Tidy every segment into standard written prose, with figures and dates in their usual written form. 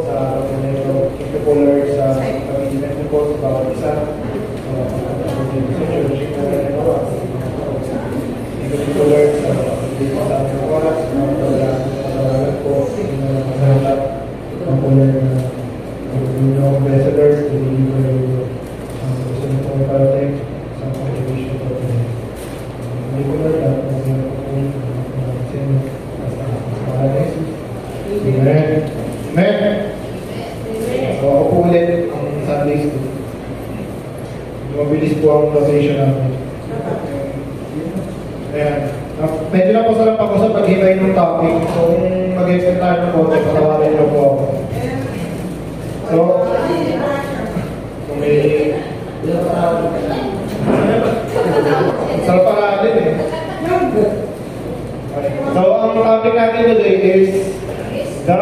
sa Panginoon. Thank you po, Lord, sa pag-iingat niyo po sa bawat isa. Sa church na nagawa. Thank you po, Lord, sa pag-iingat sa aming oras, sa mga pag-iingat po, sa mga masalat. Thank you, Lord, you know, blessed Lord, to deliver gusto niyo po parating sa contribution po. Thank you, Lord, at mag-iingat po sa inyo. Amen. Amen. So, ako po ulit ang Sunday School. Mabilis po ang rotation natin. Ayan. Medyo lang po sarap ako sa paghintay ng topic. So, kung mag-expect tayo ng konti, patawarin niyo po ako. So, kung may... Sarap para din eh. So, ang topic natin today is the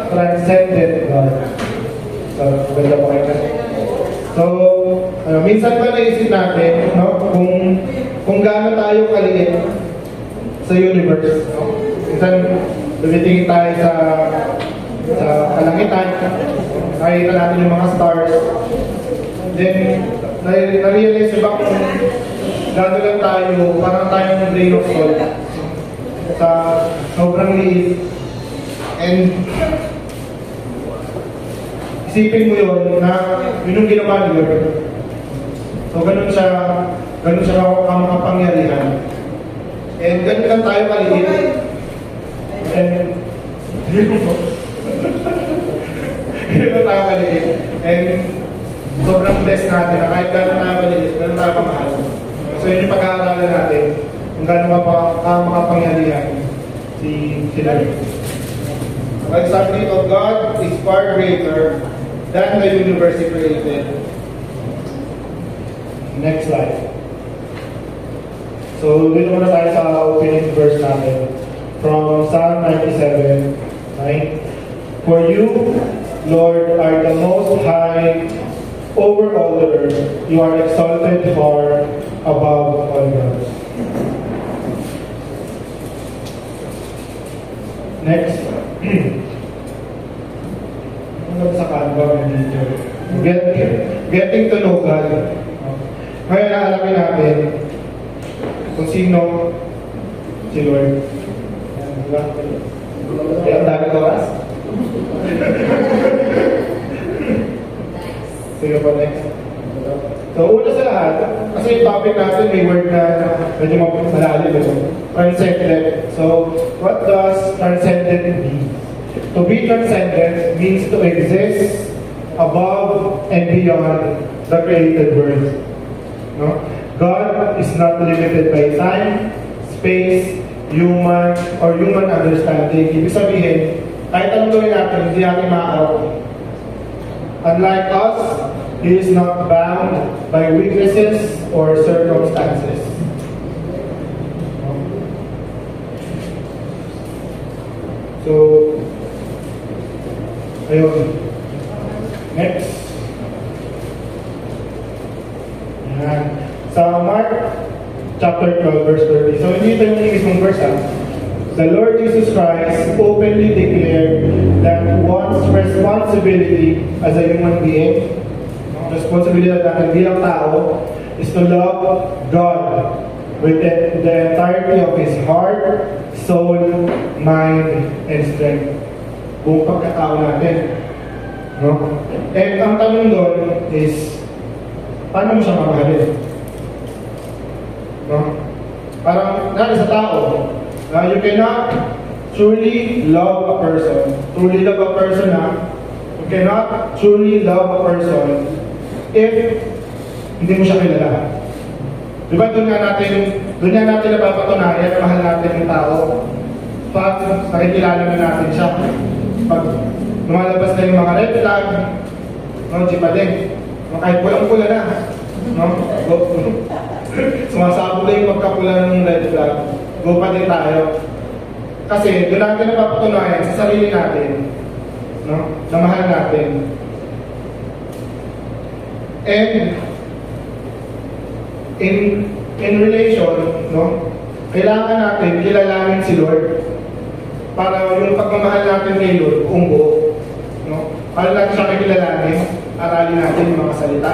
transcendent God. So, maganda po kayo kasi. So, minsan pa naisip natin, no, kung gaano tayo kaliit sa universe. No? Minsan, lumitingin tayo sa kalangitan, nakikita natin yung mga stars. Then, na-realize ba kung gaano lang tayo, parang tayong grain of salt sa sobrang liit. And isipin mo yun na yun yung ginawa ni Lord. So ganun siya makapangyarihan. And ganun lang tayo kaliit. And ganun tayo kaliit. And sobrang blessed natin na kahit ganun tayo kaliit, ganun tayo kamahal. So yun yung pag-aaralan natin kung ganun makapangyarihan si Lord. The exactly of God is far greater than the universe He created. Next slide. So, dito muna tayo sa opening verse natin. From Psalm 97, 9. For you, Lord, are the most high over all the earth. You are exalted far above all gods. Next. Ano sa Canva medyo getting to know God. Ngayon naalamin natin kung sino si Lord. Ang dami ko oras. Sige po, next. So una sa lahat, kasi yung topic natin may word na medyo malalim ito. Transcendent. So, what does transcendent mean? To be transcendent means to exist above and beyond the created world. No? God is not limited by time, space, human understanding. Ibig sabihin, kahit anong gawin natin, hindi natin makakarating. Unlike us, He is not bound by weaknesses or circumstances. So, ayun. Next. Ayan. Sa Mark chapter 12, verse 30. So, hindi ito yung mismong verse, ha? The Lord Jesus Christ openly declared that one's responsibility as a human being, responsibility natin bilang tao, is to love God with the entirety of his heart, soul, mind, and strength. Buong pagkatao natin. No? And ang tanong doon is, paano mo siya mamahalin? No? Parang, sa tao, you cannot truly love a person. Truly love a person, you cannot truly love a person if hindi mo siya kilala. Diba doon nga natin napapatunayan na mahal natin yung tao pag nakikilala na natin siya. Pag lumalabas na yung mga red flag, no, jipadeng, kahit pulang-pula na, no, sumasabog na yung pagkapula ng red flag, go pa din tayo. Kasi doon natin napapatunayan sa sarili natin, no, na mahal natin. And in relation, no, kailangan natin kilalanin si Lord para yung pagmamahal natin kay Lord buong buo, no? Para natin siya kakilalanin, aralin natin yung mga salita.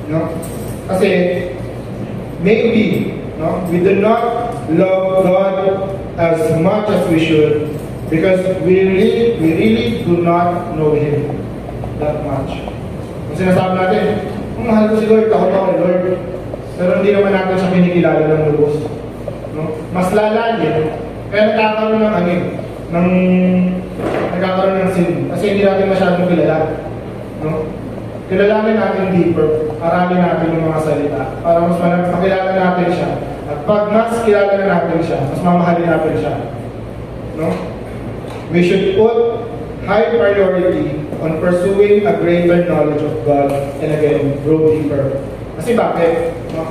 No? Kasi, maybe, no, we do not love God as much as we should because we really do not know Him that much. Kung sinasabi natin, mahal ko si Lord, takot ako ni Lord. Pero hindi naman natin siya kinikilala ng lubos. No? Mas lalalim, kaya nagkakaroon ng sin. Kasi hindi natin masyadong kilala. No? Kilalanin natin deeper, aralin natin yung mga salita para mas makilala natin siya. At pag mas kilala na natin siya, mas mamahalin natin siya. No? We should put high priority on pursuing a greater knowledge of God and again, grow deeper. Kasi bakit? No?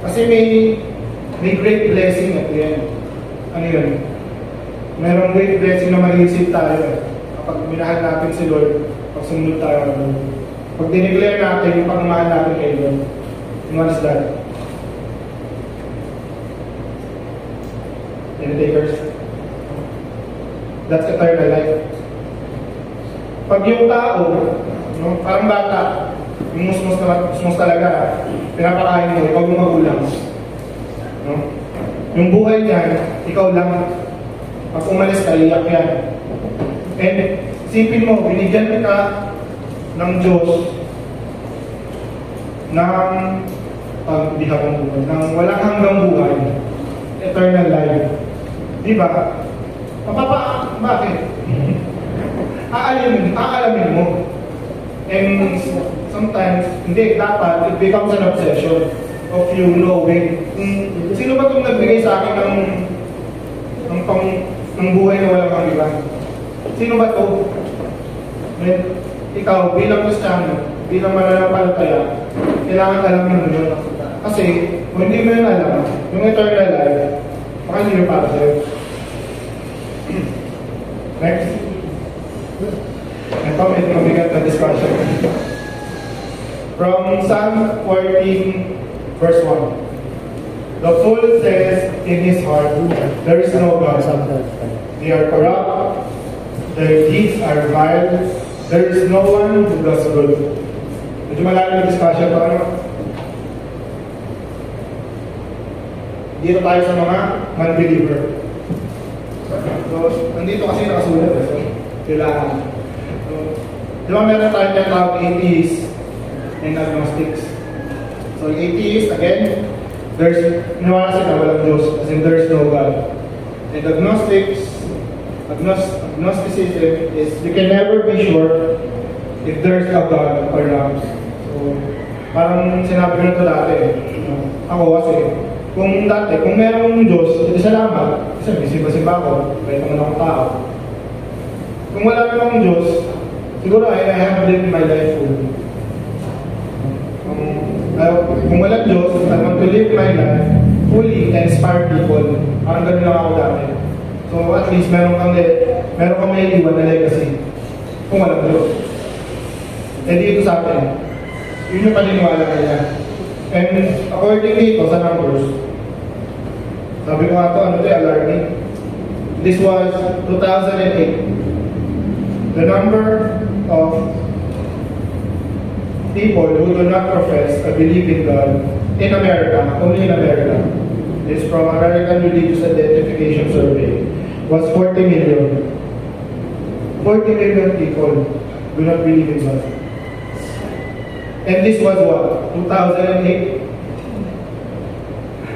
Kasi may great blessing at the end. Ano yun? Merong great blessing na mag-isip tayo kapag minahal natin si Lord, pag sumunod tayo ng Lord. Pag dineclare natin yung pagmamahal natin kay Lord. And what is that? Any takers? That's eternal life. Pag yung tao, no, parang bata, yung musmos talaga, pinapakain mo, ikaw yung magulang. No? Yung buhay niyan, ikaw lang. Pag umalis ka, iyak yan. And sipin mo, binigyan ka ng Diyos ng ng walang hanggang buhay, eternal life. Diba? Bakit? Aalamin mo. And sometimes, hindi, dapat, it becomes an obsession of you knowing. Sino ba itong nagbigay sa akin ng buhay na walang hanggan? Sino ba ito? Ikaw, bilang Kristiyano, bilang mananampalataya, kailangan alamin mo yun. Kasi, kung hindi mo yun alam, yung eternal life, baka hindi yun para sa'yo. Next. Ito, may mabigat na discussion. From Psalm 14, verse 1. The fool says in his heart, there is no God. They are corrupt, their deeds are vile, there is no one who does good. Medyo malalim yung discussion pa, ano? Dito tayo sa mga non-believer. So, nandito kasi nakasulat. So, kailangan. So, di ba meron tayo yung tawag atheists and agnostics. So, atheists, again, niwala sila walang Diyos, as in there's no God. And agnosticism is you can never be sure if there's a God or not. So, parang sinabi ko na ito dati. Ako kasi, kung merong Diyos, ito salamat, kasi may simba-simba ako, kahit naman akong tao. Kung wala namang Diyos, siguro I have lived my life fully. Kung walang Diyos, I want to live my life fully and inspire people. Parang ganun lang ako dati. So at least meron kang may iwan na legacy kung walang Diyos. Eh dito sa atin, yun yung paniniwala kanya. And according dito sa numbers, sabi ko nga ito, alarming. This was 2008. The number of people who do not profess or believe in God in America, only in America, this from American Religious Identification Survey, was 40 million. 40 million people do not believe in God. And this was what? 2008?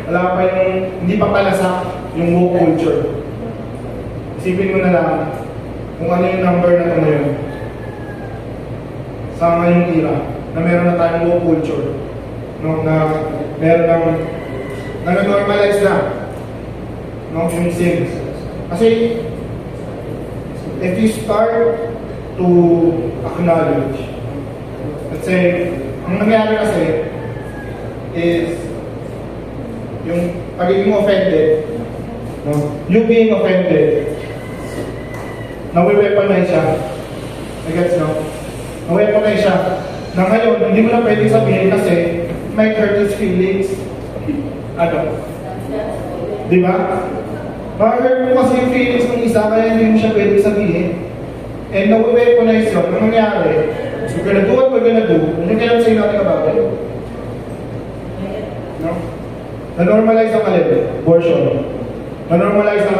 Wala pa hindi pa palasak yung woke culture. Isipin mo na lang kung ano yung number na ito ngayon. Sa ngayong era, na meron na tayong woke culture. No, na meron na normalize na. No, yung sins. Kasi, if you start to acknowledge, let's say, ang nangyari kasi is yung pagiging offended, no? You being offended, nawe-weaponize siya. I guess, no? Nawe-weaponize siya. Na ngayon, hindi mo na pwedeng sabihin kasi might hurt his feelings. Ano? Di ba? Ma-hurt mo kasi yung feelings ng isa, kaya hindi mo siya pwedeng sabihin. And na-weaponize yun. Ang nangyari, we're gonna do what we're gonna do, and we cannot say nothing about it. No? Na-normalize ang abortion. Na-normalize ang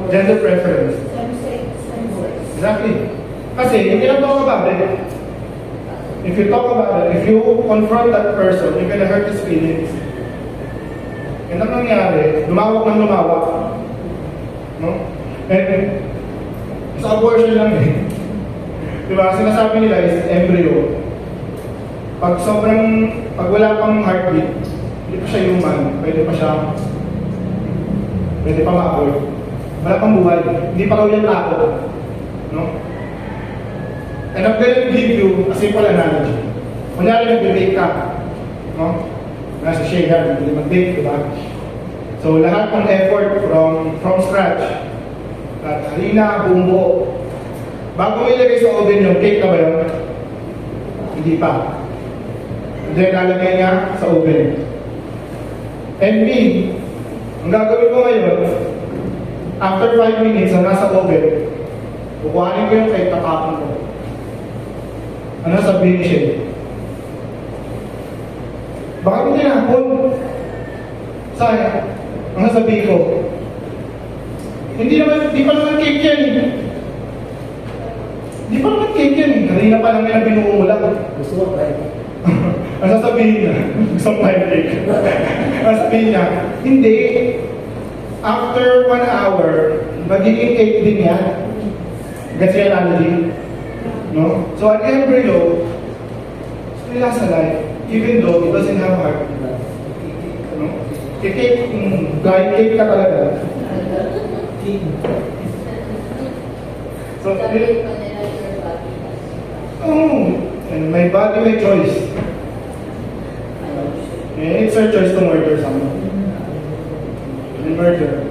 gender preference. Exactly. Kasi, you cannot talk about it. If you talk about it, if you confront that person, you're gonna hurt his feelings. And ang nangyari, lumawak ng lumawak. No? And sa abortion lang eh. Diba? Sinasabi nila is embryo. Pag wala pang heartbeat, hindi pa siya human, pwede pa ma-abort. Wala pang buhay. Hindi pa kawin tao. No? And I'm going to give you a simple analogy. Kunyari nag-bake ka. No? Nasa shade yan, hindi mag-bake, diba? So, lahat ng effort from scratch. At harina, bumbo. Bago mo ilagay sa oven yung cake na ba yun? Hindi pa. And then, lalagay niya sa oven. And me, ang gagawin ko ngayon, after 5 minutes na nasa oven, kukuhanin ko yung cake, tapapon ko. Ano sabihin ni Shay? Baka ko tinapon. Sayang. Ang sabihin ko, hindi pa naman cake yan eh. Hindi pa naman cake yan eh. Kanina pa lang nila binuulang. Gusto ko tayo. Ang sasabihin niya, gusto mo tayo cake. Ang sasabihin niya, hindi. After 1 hour, magiging cake din yan. Gets your analogy? No? So an embryo, still has a life, even though it doesn't have heart. No? Cake, blind cake ka talaga. So, and my body, my choice. And it's our choice to murder someone. And murder.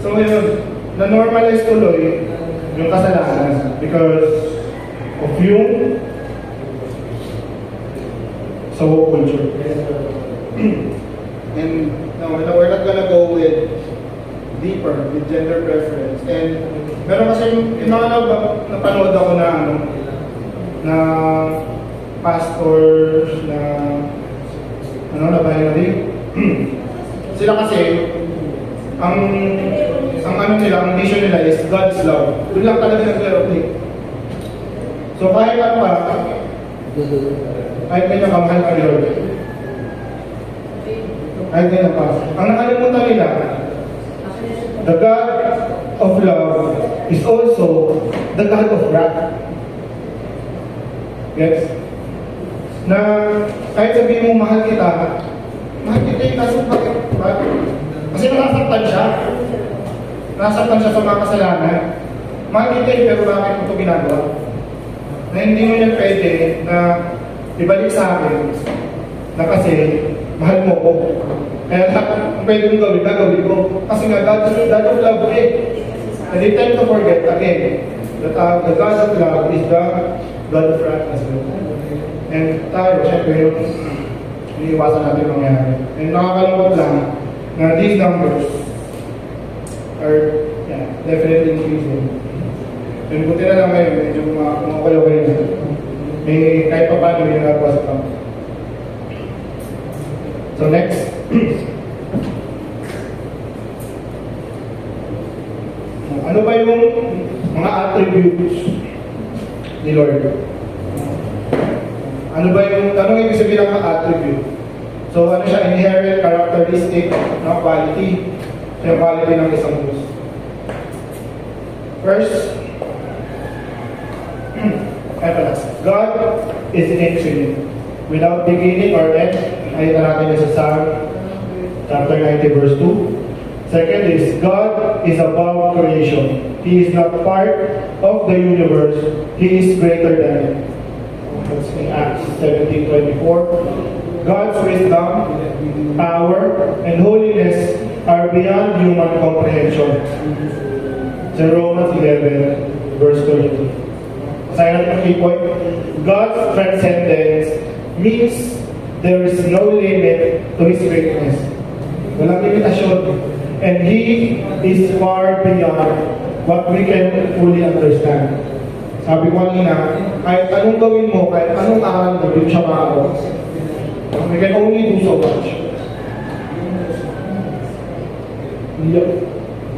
So yun, na-normalize tuloy yung kasalanan because of yung so culture. And no, we're not gonna go with deeper with gender preference. And meron kasi yung mga napanood ako na pastors na nabahin natin. Sila kasi ang nila, ang mission nila is God's love. Doon lang talaga nag-relate. So kahit ganyan ka, mahal ka ni Lord. Kahit ganyan pa. Ang nakalimutan nila, the God of love is also the God of wrath. Yes? Na kahit sabihin mo mahal kita yung kaso bakit? Kasi nasaktan siya. Nasaktan siya sa mga kasalanan. Mahal kita yung pero bakit mo ito ginagawa? Na hindi mo yan pwede na ibalik sa akin na kasi mahal mo ko. Kaya kung pwede mong gawin, gagawin ko. Kasi nga, God of love eh. And they tend to forget again that the God of love is the God of wrath as well. And tayo, syempre, iniiwasan natin mangyari. And nakakalungkot lang na these numbers are definitely increasing. And buti na lang ngayon, medyo kumakalaway na. May kahit pa paano may nagawa sa tao. So next. Ano ba yung mga attributes ni Lord? Ano ibig sabihin ng mga attribute? So ano siya, inherent characteristic, no? Quality. So yung quality ng isang Diyos. First, God is infinite, without beginning or end. Ayun na natin sa Psalm chapter 90 verse 2. Second is, God is above creation. He is not part of the universe. He is greater than it. That's in Acts 17:24. God's wisdom, power, and holiness are beyond human comprehension. Sa Romans 11 verse 32. Masaya natin ang key point. God's transcendence means there is no limit to His greatness. Walang limitasyon. And He is far beyond what we can fully understand. Sabi ko kanina, kahit anong gawin mo, kahit anong aral mo, yun siya maawa. We can only do so much. Yep.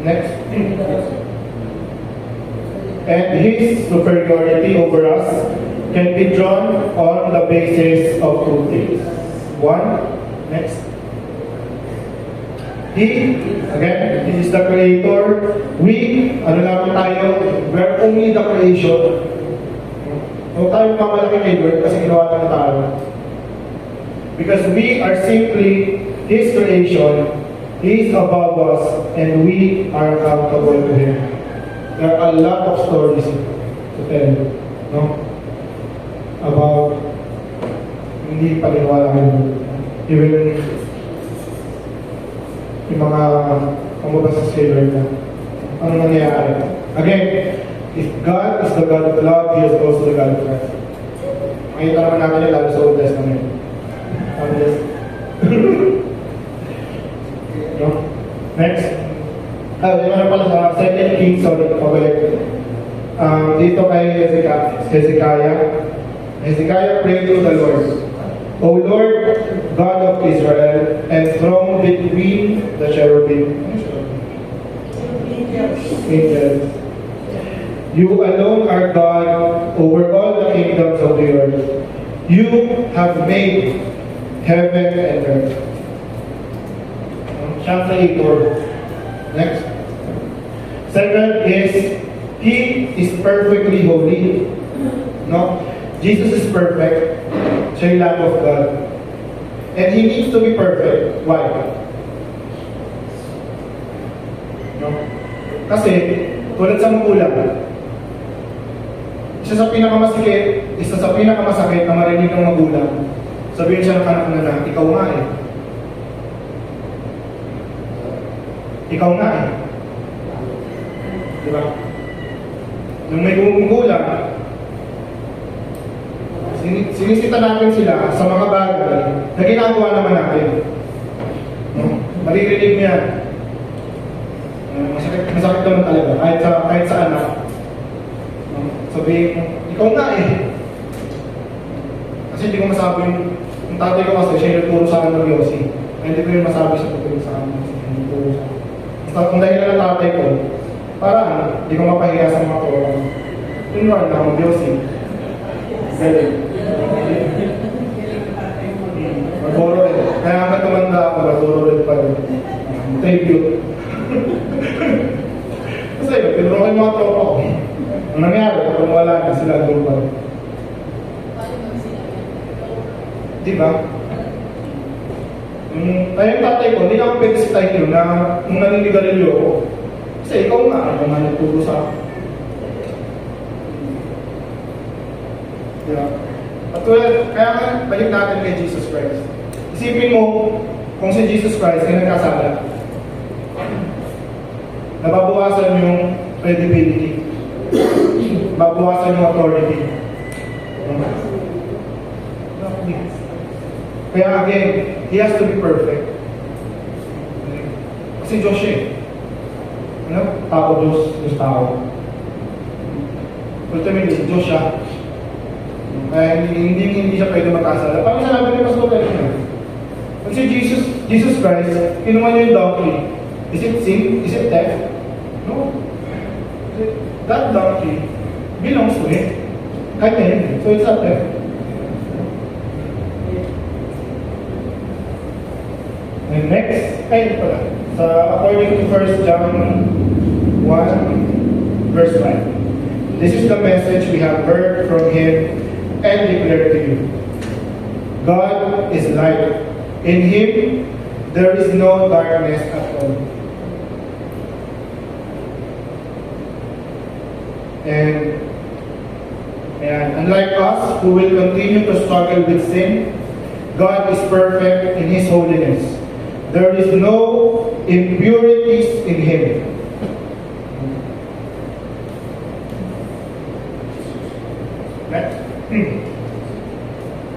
Next. And His superiority over us can be drawn on the basis of two things. One, next. He, again, He is the Creator. We, ano lang tayo, we're only the creation. Huwag tayo mamalaki kay Lord kasi ginawa na tayo. Because we are simply His creation, He is above us, and we are accountable to Him. There are a lot of stories to tell, no? About hindi paniniwala kay Lord. Even yung mga kumabasa sa Lord na ano nangyayari. Again, if God is the God of love, He is also the God of wrath. Makita naman natin yung lalo sa Old Testament. No? Next. Yung ano pala sa 2 Kings, sorry, pabalik. Dito kay Hezekiah prayed to the Lord. O Lord, God of Israel, enthroned between the cherubim. Angels. You alone are God over all the kingdoms of the earth. You have made heaven and earth. Siyang Creator. Next. Second is, He is perfectly holy. No? Jesus is perfect. Siya yung Lamb of God. And He needs to be perfect. Why? No? Kasi, tulad sa magulang, isa sa pinakamasakit na marinig ng magulang, sabihin siya ng anak na ikaw nga eh. Ikaw nga eh. Diba? Nung may gumugulang, sinisita natin sila sa mga bagay na ginagawa naman natin. No? Maririnig niya. Masakit naman talaga. Kahit sa anak. No? Sabihin mo, ikaw nga eh. Kasi hindi ko masabi yung tatay ko kasi siya yung nagturo sa akin ng Yossi. Hindi ko yung masabi sa tutulong sa akin. Basta kung dahil na tatay ko, para hindi ko mapahiya sa mga turo. Tinruan na akong Yossi. Galing. Magoro rin. Kaya nga tumanda ako, magoro rin pa rin. Tribute. Kasi yun, tinuro ko yung mga tropa ko. Ang nangyari, kung wala na sila doon pa rin. Diba? Kaya yung tatay ko, hindi na ako pwede si tatay ko na nung naninigarilyo ako. Kasi ikaw nga, ako nga nagturo sa akin. Diba? At kaya nga, balik natin kay Jesus Christ. Isipin mo, kung si Jesus Christ ay nagkasala, nababawasan yung credibility, nababawasan yung authority. Kaya again, He has to be perfect. Kasi Diyos siya eh. Ano? Tao Diyos, Diyos tao. Ultimately, Diyos siya. Kaya hindi siya pwede magkasala. Parang sinabi ni Pastor Pelina. Kasi Jesus Christ, kinuha niya yung donkey. Is it sin? Is it theft? No. That donkey belongs to Him. Kanya yun. So it's not theft. And next, according to 1 John 1, verse 5. This is the message we have heard from Him and declared to you. God is light. In Him, there is no darkness at all. And unlike us, who will continue to struggle with sin, God is perfect in His holiness. There is no impurities in Him. Next.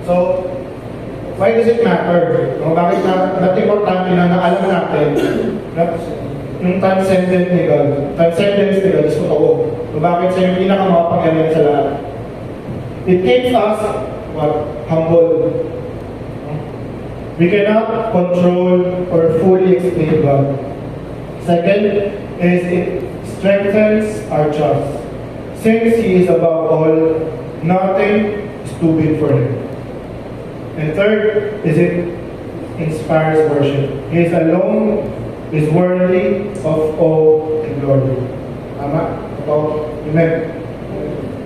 So, why does it matter? Bakit importante na alam natin yung transcendent ni God. Transcendence ni God is totoo. So bakit siya yung pinakamakapangyarihan sa lahat? It keeps us humble. We cannot control or fully explain God. Second is it strengthens our trust. Since He is above all, nothing is too big for Him. And third is it inspires worship. He is alone is worthy of all and glory. Tama? Amen.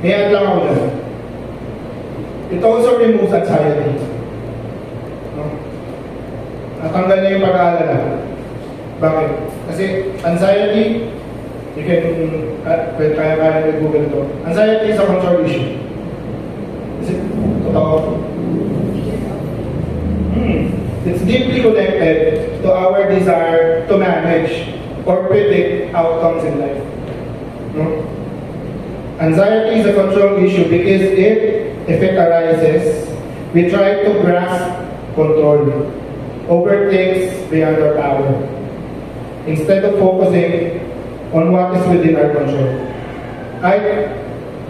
Kaya lang ako dyan. It also removes anxiety. No? Natanggal na yung pag-aalala. Bakit? Kasi anxiety, you can, kaya Google ito. Anxiety is a control issue. Is it? Totoo? It's deeply connected to our desire to manage or predict outcomes in life. No? Anxiety is a control issue because if it arises, we try to grasp control over things beyond our power, instead of focusing on what is within our control. Kahit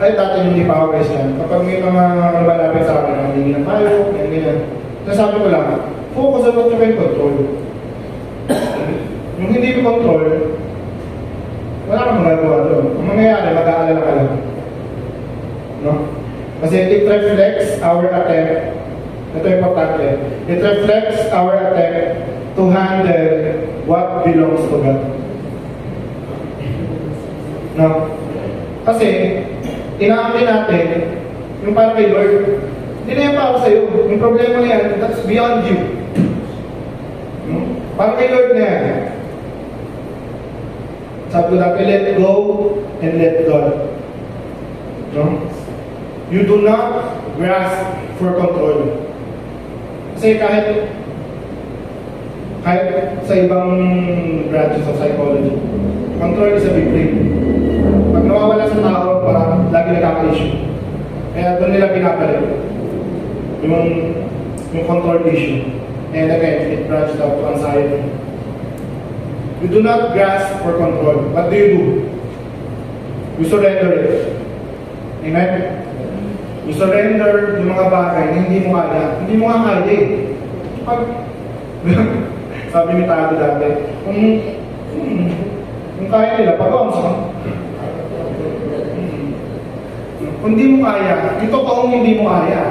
dati hindi pa ako Christian, kapag may mga malapit sa akin, hindi ng payo, ganyan, nasabi ko lang, focus on what you can control. Yung hindi mo control, wala kang magagawa doon. Ang mangyayari, mag-aalala ka lang. No? Kasi it reflects our attempt, ito importante, it reflects our attempt to handle what belongs to God. No? Kasi, inaamin natin, yung parang kay Lord, hindi na yan para sa'yo. Yung problema na yan, that's beyond you. Parang kay Lord na yan. Sabi ko dati, let go and let God. No? You do not grasp for control. Kasi kahit sa ibang branches of psychology, control is a big thing. Pag nawawala sa tao, parang lagi nagkaka-issue. Kaya doon nila pinapalit yung control issue. And again, it branched out to anxiety. You do not grasp for control. What do? You surrender it. Amen? You surrender yung mga bagay na hindi mo kaya. Hindi mo nga kaya eh. Sabi ni Tato dati, kung kaya nila, pag-aams ka. Kung hindi mo kaya, ito pa kung hindi mo kaya.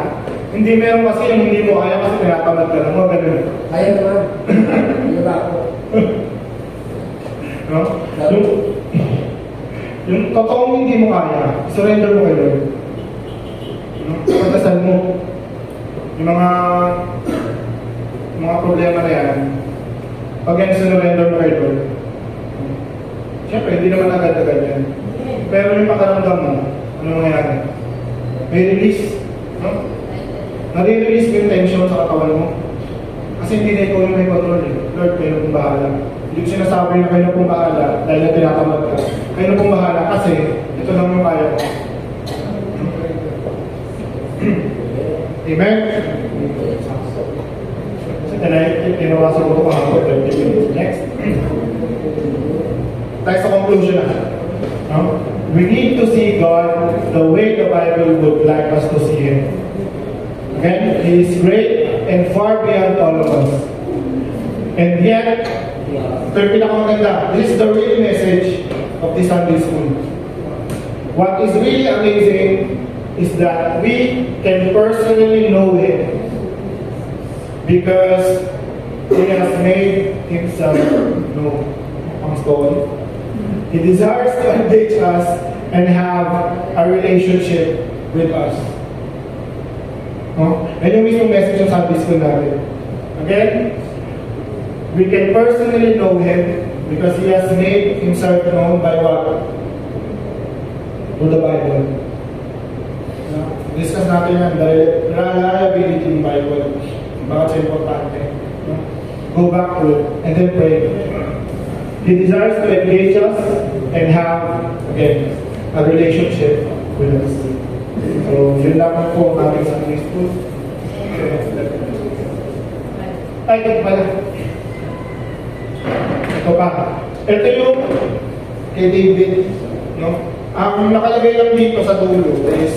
Hindi meron kasi yung hindi mo kaya kasi tinatamad ka lang mo, ganun. Kaya naman. Hindi ba ako? No? Yung totoong hindi mo kaya, surrender mo kay Lord. No? Pagdasal mo. Yung mga problema na yan, pag yan surrender mo kay Lord, siyempre, hindi naman agad-agad yan. Pero yung pakaramdam mo, ano nangyayari? May release. No? Nare-release mo yung tension sa katawan mo. Kasi hindi na ikaw yung may control eh. Lord, kayo na pong bahala. Hindi ko sinasabi na kayo na pong bahala dahil na tinatamad ka. Kayo na pong bahala kasi ito lang yung kaya ko. Amen? Kasi tinawasan ko ito kahapon 30 minutes. Next. Tayo sa conclusion na. No? We need to see God the way the Bible would like us to see Him. Again, He is great and far beyond all of us. And yet, ito yung pinakamaganda. This is the real message of the Sunday school. What is really amazing is that we can personally know Him because He has made Himself known. Ang story. He desires to engage us and have a relationship with us. No? Yan yung mismong message ng Sunday school natin. Again, we can personally know Him because He has made Himself known by what? Through the Bible. No? Discuss natin yan, the reliability in the Bible. Bakit siya importante. No? Go back to it and then pray. He desires to engage us and have, again, a relationship with us. So, yun lang po ang ating Sunday school. Ay, ito pala. Ito pa. Ito yung kay David, no? Ang nakalagay lang dito sa dulo is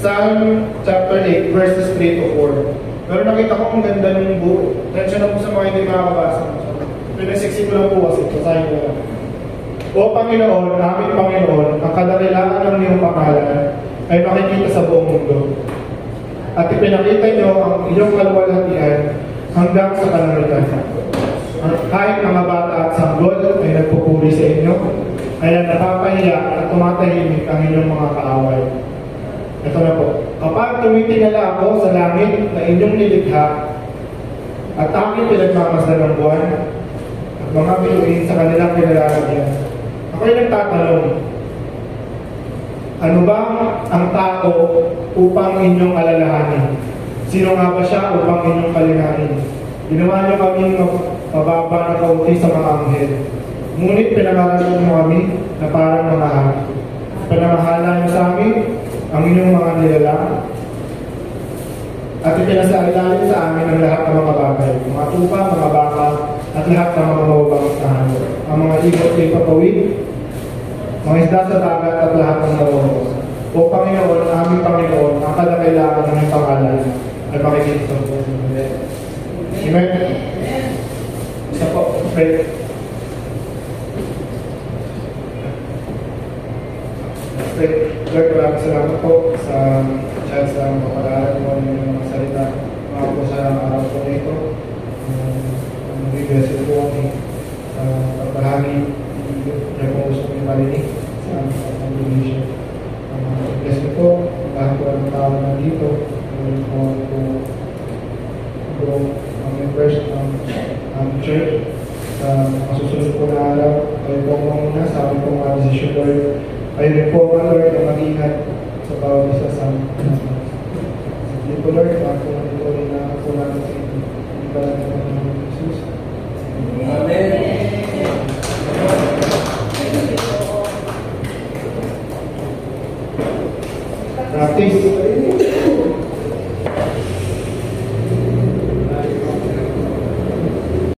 Psalm chapter 8, verses 3 to 4. Pero nakita ko ang ganda ng buo. Tensya na po sa mga hindi makakabasa. Pinasiksik ko lang po kasi, kasahin ko lang. O Panginoon, aming Panginoon, ang kadakilaan ng iyong pangalan ay makikita sa buong mundo. At ipinakita niyo ang iyong kalwalhatian hanggang sa kalangitan. Kahit mga bata at sanggol ay nagpupuri sa inyo, kaya napapahiya at tumatahimik ang inyong mga kaaway. Ito na po. Kapag tumitingala ako sa langit na inyong nilikha at aking pinagmamasdan ng buwan at mga bituin sa kanilang pinalalagyan, ako'y nagtatanong, ano ba ang tao upang inyong alalahanin? Sino nga ba siya upang inyong kalinganin? Ginawa niyo kaming mababa na kaunti sa mga anghel. Ngunit pinangalan mo kami na parang mga hari. Pinamahala niyo sa amin ang inyong mga nilalang at ipinasailalim sa amin ang lahat ng mga bagay, mga tupa, mga baka, at lahat ng mga mababangis na hanyo. Ang mga ibot ay papawid, mga isda sa dagat at lahat ng naroroon. O Panginoon, aming Panginoon, ang kadakailangan ng iyong pangalan ay makikita sa buong mundo. Amen? Isa po, pray. Lord, maraming salamat po sa chance na mapag-aaral mo ng mga salita. Mga po sa araw po na ito. Nag-bless po kami sa pagbahagi na po gusto kong marinig sa congregation. Bless ko po, lahat po ang tao na dito. Po ang members ng church. Sa masusunod po na araw, kayo po muna sa amin pong mga decision, Lord. Ayun po, Lord, ang mag-ingat sa bawat isa sa hindi po, Lord, ang po nito rin na po natin sa inyo. Hindi ba natin ang Panginoon Jesus? Amen. Practice.